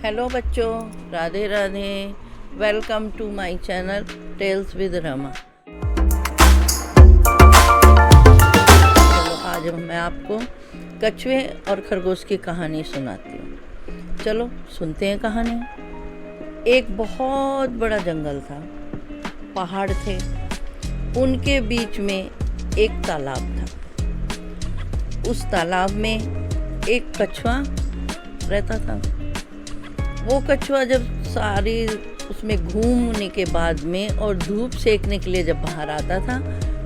Hello बच्चों, Radhe Radhe. Welcome to my channel tales with Rama. चलो आज मैं आपको कछुए और खरगोश की कहानी सुनाती हूँ। चलो सुनते हैं कहानी। एक बहुत बड़ा जंगल था, पहाड़ थे, उनके बीच में एक तालाब था। उस तालाब में एक कछुआ रहता था। वो कछुआ जब सारी उसमें घूमने के बाद में और धूप सेकने के लिए जब बाहर आता था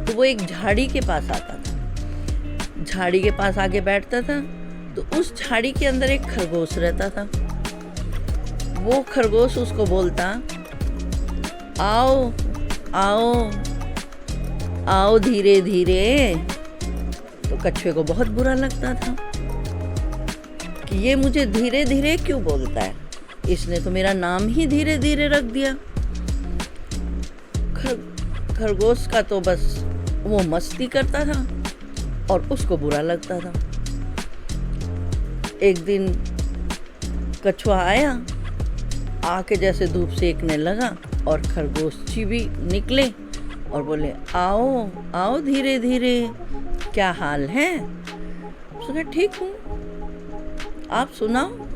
तो वो एक झाड़ी के पास आता था। झाड़ी के पास आके बैठता था तो उस झाड़ी के अंदर एक खरगोश रहता था। वो खरगोश उसको बोलता, आओ आओ आओ धीरे धीरे। तो कछुए को बहुत बुरा लगता था कि ये मुझे धीरे धीरे क्यों बोलता है, इसने तो मेरा नाम ही धीरे धीरे रख दिया। खरगोश का तो बस वो मस्ती करता था और उसको बुरा लगता था। एक दिन कछुआ आया, आके जैसे धूप सेकने लगा और खरगोश जी भी निकले और बोले, आओ आओ धीरे धीरे, क्या हाल है? उसने कहा, ठीक हूँ, आप सुनाओ।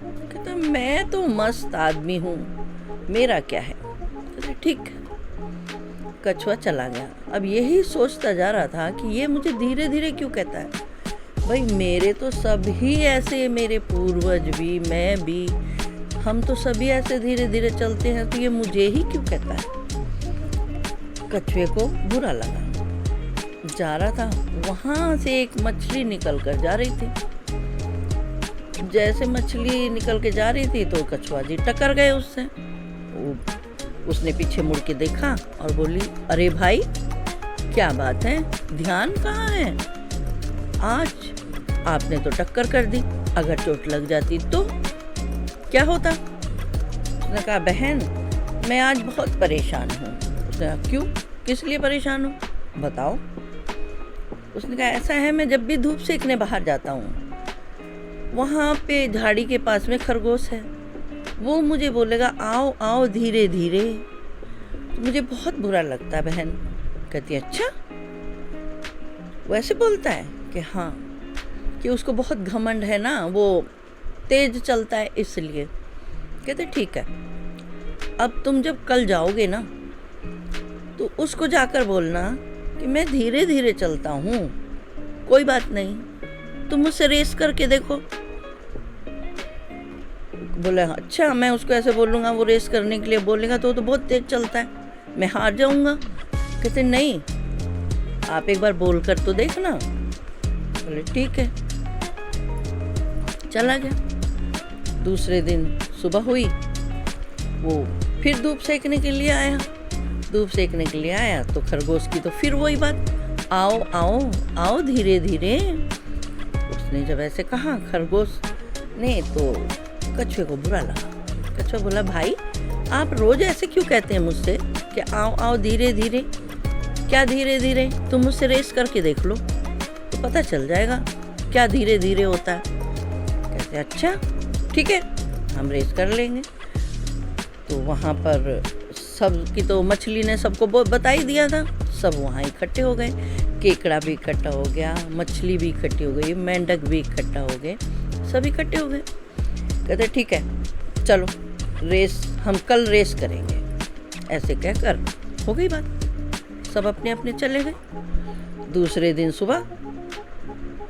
कहता, मैं तो मस्त आदमी हूँ, मेरा क्या है। कहता, ठीक। कछुआ चला गया। अब यही सोचता जा रहा था कि ये मुझे धीरे धीरे क्यों कहता है। भाई मेरे तो सभी ऐसे, मेरे पूर्वज भी, मैं भी, हम तो सभी ऐसे धीरे धीरे चलते हैं, तो ये मुझे ही क्यों कहता है। कछुए को बुरा लगा। जा रहा था, वहाँ से एक मछली निकल कर जा रही थी। जैसे मछली निकल के जा रही थी तो कछुआ जी टकर गए उससे। उसने पीछे मुड़ के देखा और बोली, अरे भाई क्या बात है, ध्यान कहाँ है? आज आपने तो टक्कर कर दी, अगर चोट लग जाती तो क्या होता? उसने कहा, बहन मैं आज बहुत परेशान हूँ। उसने कहा, क्यों, किस लिए परेशान हो, बताओ। उसने कहा, ऐसा है, मैं जब भी धूप सेकने बाहर जाता हूँ, वहाँ पे झाड़ी के पास में खरगोश है, वो मुझे बोलेगा, आओ आओ धीरे धीरे, तो मुझे बहुत बुरा लगता है। बहन कहती, अच्छा वैसे बोलता है? कि हाँ, कि उसको बहुत घमंड है ना, वो तेज चलता है इसलिए। कहते, ठीक है, अब तुम जब कल जाओगे ना तो उसको जाकर बोलना कि मैं धीरे धीरे चलता हूँ, कोई बात नहीं, तुम मुझसे रेस करके देखो। बोले, अच्छा मैं उसको ऐसे बोलूँगा, वो रेस करने के लिए बोलेगा तो बहुत तेज चलता है, मैं हार जाऊँगा। कहते, नहीं, आप एक बार बोल कर तो देखना। बोले, ठीक है। चला गया। दूसरे दिन सुबह हुई, वो फिर धूप सेकने के लिए आया। धूप सेकने के लिए आया तो खरगोश की तो फिर वही बात, आओ आओ आओ धीरे धीरे। उसने जब ऐसे कहा खरगोश ने तो कछुए को बुरा लगा। कछुआ बोला, भाई आप रोज ऐसे क्यों कहते हैं मुझसे कि आओ आओ धीरे धीरे? क्या धीरे धीरे? तुम मुझसे रेस करके देख लो तो पता चल जाएगा क्या धीरे धीरे होता है। कहते, अच्छा ठीक है, हम रेस कर लेंगे। तो वहाँ पर सब की तो मछली ने सबको बता ही दिया था। सब वहाँ इकट्ठे हो गए, केकड़ा भी इकट्ठा हो गया, मछली भी इकट्ठी हो गई, मेंढक भी इकट्ठा हो गए, सब इकट्ठे हो गए। कहते, ठीक है, चलो रेस, हम कल रेस करेंगे। ऐसे कहकर हो गई बात, सब अपने अपने चले गए। दूसरे दिन सुबह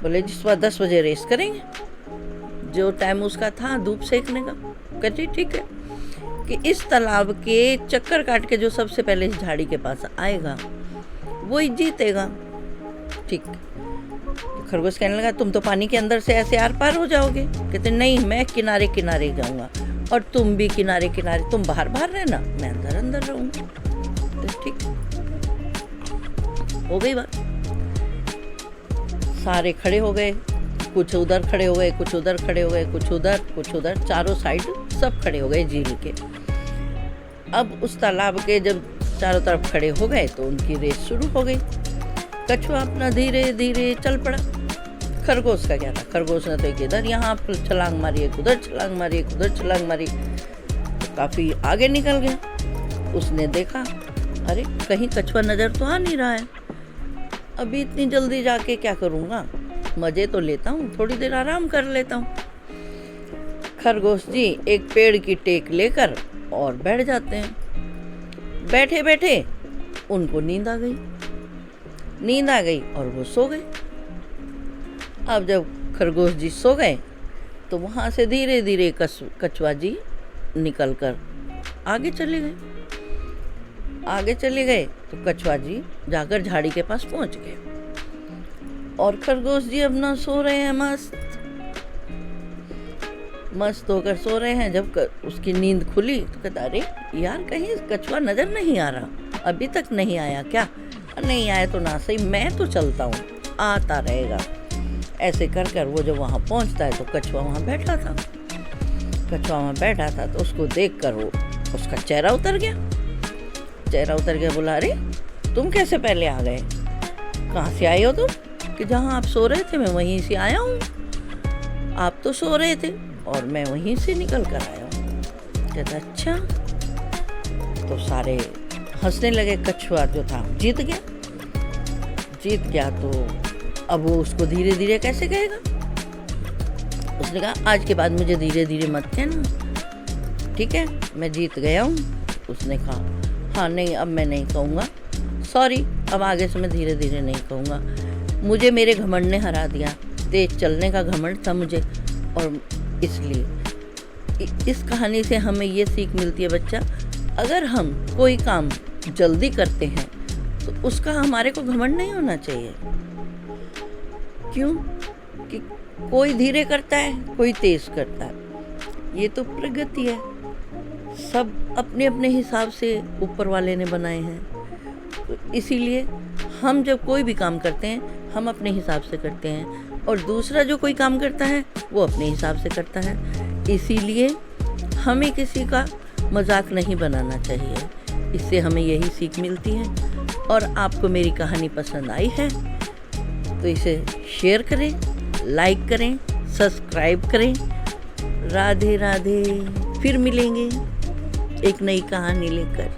बोले जी, सुबह 10 बजे रेस करेंगे, जो टाइम उसका था धूप सेकने का। कहते, ठीक है, कि इस तालाब के चक्कर काट के जो सबसे पहले इस झाड़ी के पास आएगा वही जीतेगा। ठीक। तो खरगोश कहने लगा, तुम तो पानी के अंदर से ऐसे आर पार हो जाओगे। कहते, नहीं, मैं किनारे किनारे जाऊंगा और तुम भी किनारे किनारे, तुम बाहर बाहर रहना, मैं अंदर अंदर रहूंगा। तो ठीक हो गई बात। सारे खड़े हो गए, कुछ उधर खड़े हो गए, कुछ उधर खड़े हो गए, कुछ उधर, चारों साइड सब खड़े हो गए झील के। अब उस तालाब के जब चारों तरफ खड़े हो गए तो उनकी रेस शुरू हो गई। कछुआ अपना धीरे धीरे चल पड़ा, खरगोश का क्या था, खरगोश ने तो एक इधर यहाँ छलांग मारी, एक उधर छलांग मारी, एक उधर छलांग मारी, तो काफ़ी आगे निकल गया। उसने देखा अरे कहीं कछुआ नज़र तो आ नहीं रहा है, अभी इतनी जल्दी जाके क्या करूँगा, मज़े तो लेता हूँ, थोड़ी देर आराम कर लेता हूँ। खरगोश जी एक पेड़ की टेक लेकर और बैठ जाते हैं। बैठे बैठे उनको नींद आ गई और वो सो गए। अब जब खरगोश जी सो गए तो वहाँ से धीरे धीरे कछुआ जी निकल कर आगे चले गए तो कछुआ जी जाकर झाड़ी के पास पहुँच गए और खरगोश जी अपना सो रहे हैं, मस्त होकर सो रहे हैं। जब उसकी नींद खुली तो कहता अरे यार कहीं कछुआ नज़र नहीं आ रहा, अभी तक नहीं आया क्या? नहीं आया तो ना सही, मैं तो चलता हूँ, आता रहेगा। ऐसे कर कर वो जब वहाँ पहुँचता है तो कछुआ वहाँ बैठा था तो उसको देख कर वो उसका चेहरा उतर गया। बोला अरे तुम कैसे पहले आ गए, कहाँ से आए हो तुम? कि जहाँ आप सो रहे थे मैं वहीं से आया हूँ, आप तो सो रहे थे और मैं वहीं से निकल कर आया हूँ। कहता अच्छा। तो सारे हंसने लगे। कछुआ जो था जीत गया तो अब वो उसको धीरे धीरे कैसे कहेगा। उसने कहा आज के बाद मुझे धीरे धीरे मत कहना, ठीक है, मैं जीत गया हूँ। उसने कहा हाँ नहीं अब मैं नहीं कहूँगा, सॉरी, अब आगे से मैं धीरे धीरे नहीं कहूँगा, मुझे मेरे घमंड ने हरा दिया, तेज चलने का घमंड था मुझे, और इसलिए इस कहानी से हमें ये सीख मिलती है बच्चा, अगर हम कोई काम जल्दी करते हैं तो उसका हमारे को घमंड नहीं होना चाहिए। क्यों कि कोई धीरे करता है, कोई तेज करता है, ये तो प्रगति है। सब अपने अपने हिसाब से ऊपर वाले ने बनाए हैं, तो इसीलिए हम जब कोई भी काम करते हैं हम अपने हिसाब से करते हैं और दूसरा जो कोई काम करता है वो अपने हिसाब से करता है। इसीलिए हमें किसी का मजाक नहीं बनाना चाहिए। इससे हमें यही सीख मिलती है। और आपको मेरी कहानी पसंद आई है तो इसे शेयर करें, लाइक करें, सब्सक्राइब करें। राधे राधे। फिर मिलेंगे एक नई कहानी लेकर।